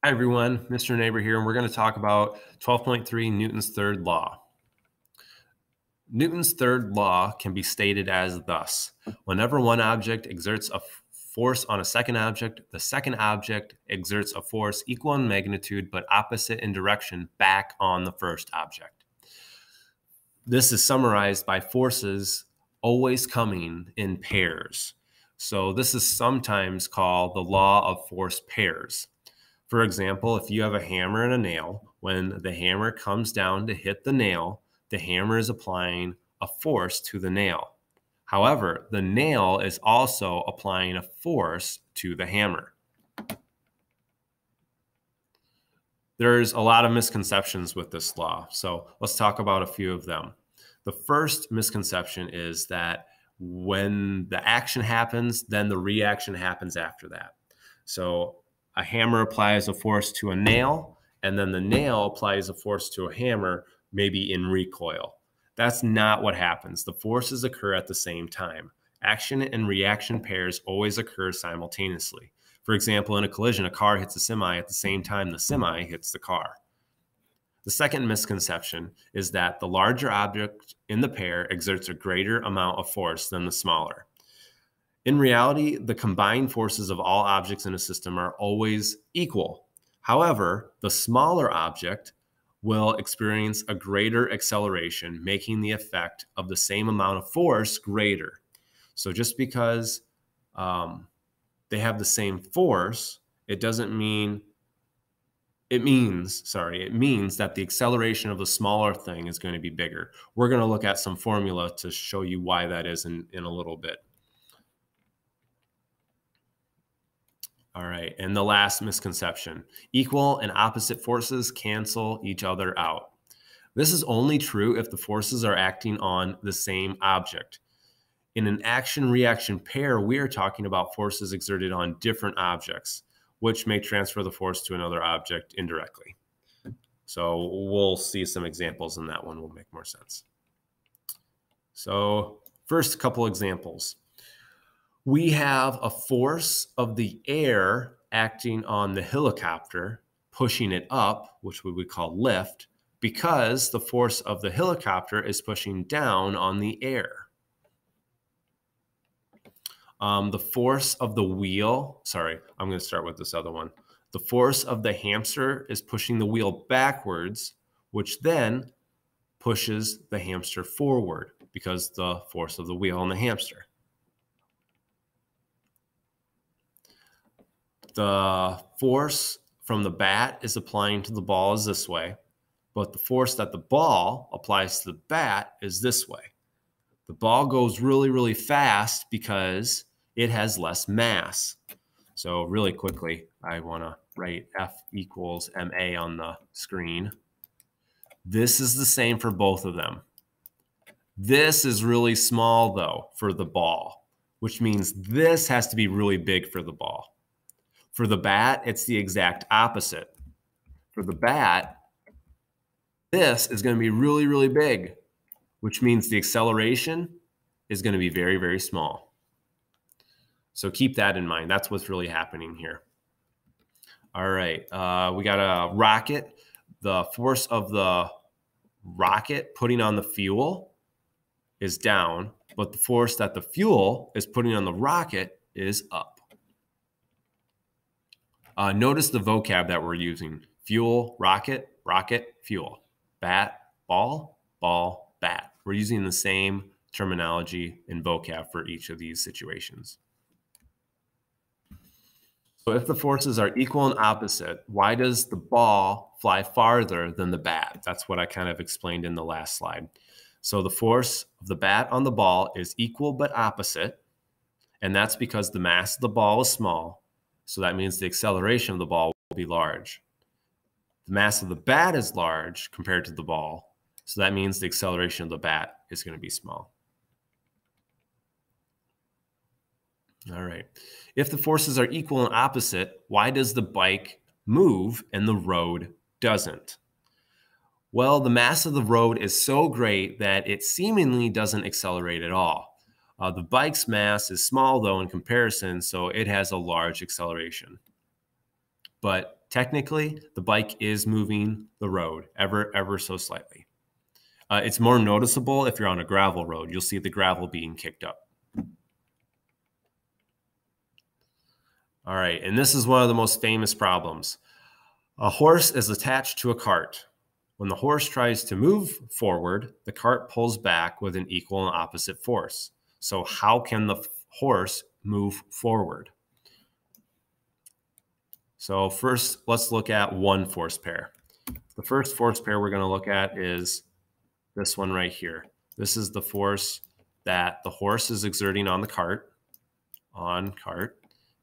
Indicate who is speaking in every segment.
Speaker 1: Hi everyone, Mr. Neighbor here, and we're going to talk about 12.3 Newton's third law. Newton's third law can be stated as thus. Whenever one object exerts a force on a second object, the second object exerts a force equal in magnitude but opposite in direction back on the first object. This is summarized by forces always coming in pairs. So this is sometimes called the law of force pairs. For example, if you have a hammer and a nail, when the hammer comes down to hit the nail, the hammer is applying a force to the nail. However, the nail is also applying a force to the hammer. There's a lot of misconceptions with this law, so let's talk about a few of them. The first misconception is that when the action happens, then the reaction happens after that. So a hammer applies a force to a nail, and then the nail applies a force to a hammer, maybe in recoil. That's not what happens. The forces occur at the same time. Action and reaction pairs always occur simultaneously. For example, in a collision, a car hits a semi at the same time the semi hits the car. The second misconception is that the larger object in the pair exerts a greater amount of force than the smaller. In reality, the combined forces of all objects in a system are always equal. However, the smaller object will experience a greater acceleration, making the effect of the same amount of force greater. So just because they have the same force, it means that the acceleration of the smaller thing is going to be bigger. We're going to look at some formula to show you why that is in a little bit. All right, and the last misconception, equal and opposite forces cancel each other out. This is only true if the forces are acting on the same object. In an action-reaction pair, we are talking about forces exerted on different objects, which may transfer the force to another object indirectly. So we'll see some examples, and that one will make more sense. So first, a couple examples. We have a force of the air acting on the helicopter, pushing it up, which we would call lift, because the force of the helicopter is pushing down on the air. The force of the wheel, I'm going to start with this other one. The force of the hamster is pushing the wheel backwards, which then pushes the hamster forward because the force of the wheel on the hamster. The force from the bat is applying to the ball is this way, but the force that the ball applies to the bat is this way. The ball goes really, really fast because it has less mass. So really quickly, I want to write F equals ma on the screen. This is the same for both of them. This is really small, though, for the ball, which means this has to be really big for the ball. For the bat, it's the exact opposite. For the bat, this is going to be really, really big, which means the acceleration is going to be very, very small. So keep that in mind. That's what's really happening here. All right, we got a rocket. The force of the rocket putting on the fuel is down, but the force that the fuel is putting on the rocket is up. Notice the vocab that we're using. Fuel, rocket, rocket, fuel. Bat, ball, ball, bat. We're using the same terminology and vocab for each of these situations. So if the forces are equal and opposite, why does the ball fly farther than the bat? That's what I kind of explained in the last slide. So the force of the bat on the ball is equal but opposite, and that's because the mass of the ball is small. So that means the acceleration of the ball will be large. The mass of the bat is large compared to the ball. So that means the acceleration of the bat is going to be small. All right. If the forces are equal and opposite, why does the bike move and the road doesn't? Well, the mass of the road is so great that it seemingly doesn't accelerate at all. The bike's mass is small, though, in comparison, so it has a large acceleration. But technically the bike is moving the road ever so slightly. It's more noticeable if you're on a gravel road. You'll see the gravel being kicked up. All right, and this is one of the most famous problems. A horse is attached to a cart. When the horse tries to move forward, the cart pulls back with an equal and opposite force. So how can the horse move forward? So first, let's look at one force pair. The first force pair we're going to look at is this one right here. This is the force that the horse is exerting on the cart,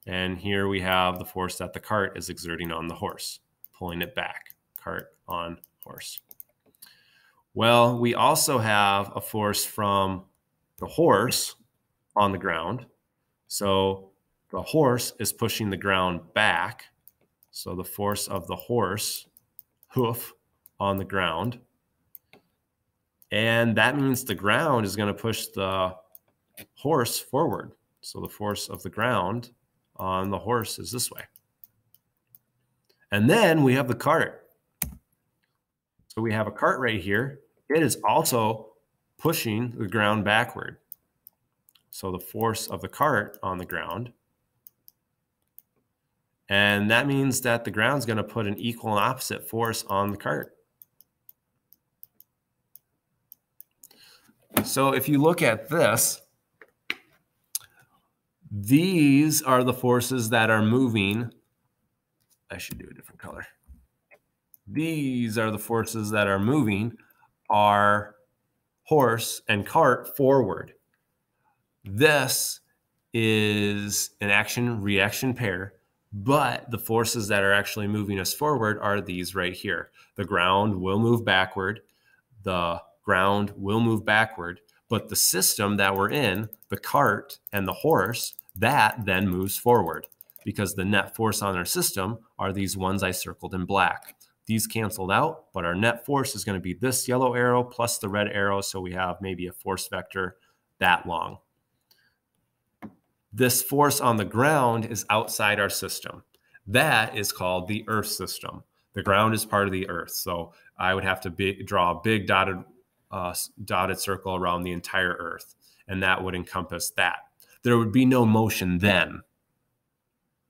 Speaker 1: and here we have the force that the cart is exerting on the horse, pulling it back, cart on horse. Well, we also have a force from the horse on the ground. So the horse is pushing the ground back. So the force of the horse hoof on the ground. And that means the ground is going to push the horse forward. So the force of the ground on the horse is this way. And then we have the cart. So we have a cart right here. It is also pushing the ground backward. So the force of the cart on the ground. And that means that the ground's going to put an equal and opposite force on the cart. So if you look at this, these are the forces that are moving. I should do a different color. These are the forces that are moving our horse and cart forward. This is an action-reaction pair, but the forces that are actually moving us forward are these right here. The ground will move backward. The ground will move backward, but the system that we're in, the cart and the horse, that then moves forward because the net force on our system are these ones I circled in black. These canceled out, but our net force is going to be this yellow arrow plus the red arrow, so we have maybe a force vector that long. This force on the ground is outside our system. That is called the Earth system. The ground is part of the Earth, so I would have to draw a big dotted circle around the entire Earth, and that would encompass that. There would be no motion then.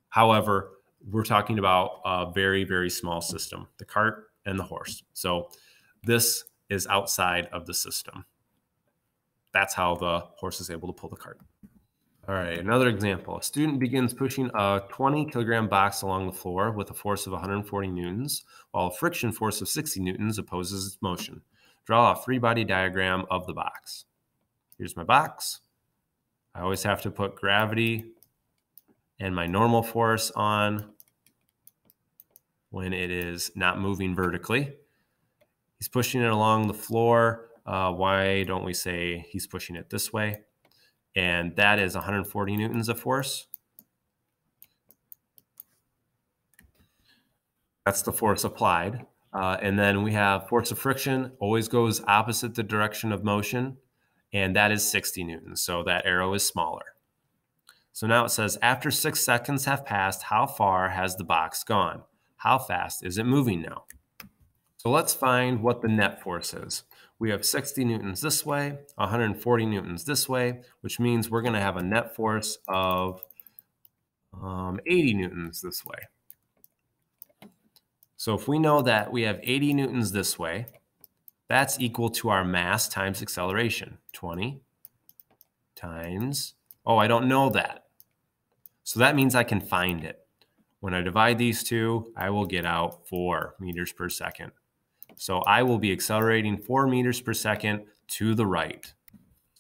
Speaker 1: However, we're talking about a very, very small system, the cart and the horse. So this is outside of the system. That's how the horse is able to pull the cart. All right, another example. A student begins pushing a 20-kilogram box along the floor with a force of 140 newtons, while a friction force of 60 newtons opposes its motion. Draw a free body diagram of the box. Here's my box. I always have to put gravity and my normal force on when it is not moving vertically. He's pushing it along the floor. Why don't we say he's pushing it this way? And that is 140 newtons of force. That's the force applied. And then we have force of friction, always goes opposite the direction of motion, and that is 60 newtons. So that arrow is smaller. So now it says, after 6 seconds have passed, how far has the box gone? How fast is it moving now? So let's find what the net force is. We have 60 newtons this way, 140 newtons this way, which means we're going to have a net force of 80 newtons this way. So if we know that we have 80 newtons this way, that's equal to our mass times acceleration. 20 times, oh, I don't know that. So that means I can find it. When I divide these two, I will get out 4 meters per second. So I will be accelerating 4 meters per second to the right.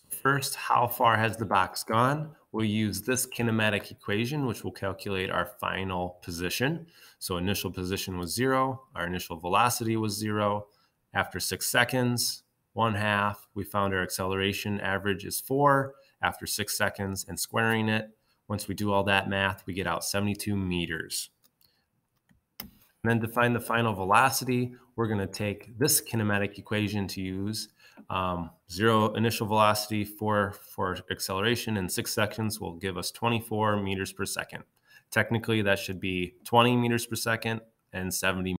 Speaker 1: First, how far has the box gone? We'll use this kinematic equation, which will calculate our final position. So initial position was 0. Our initial velocity was 0. After 6 seconds, 1/2, we found our acceleration average is 4. After 6 seconds and squaring it, once we do all that math, we get out 72 meters. And then to find the final velocity, we're going to take this kinematic equation to use 0 initial velocity for acceleration in 6 seconds will give us 24 meters per second. Technically, that should be 20 meters per second and 70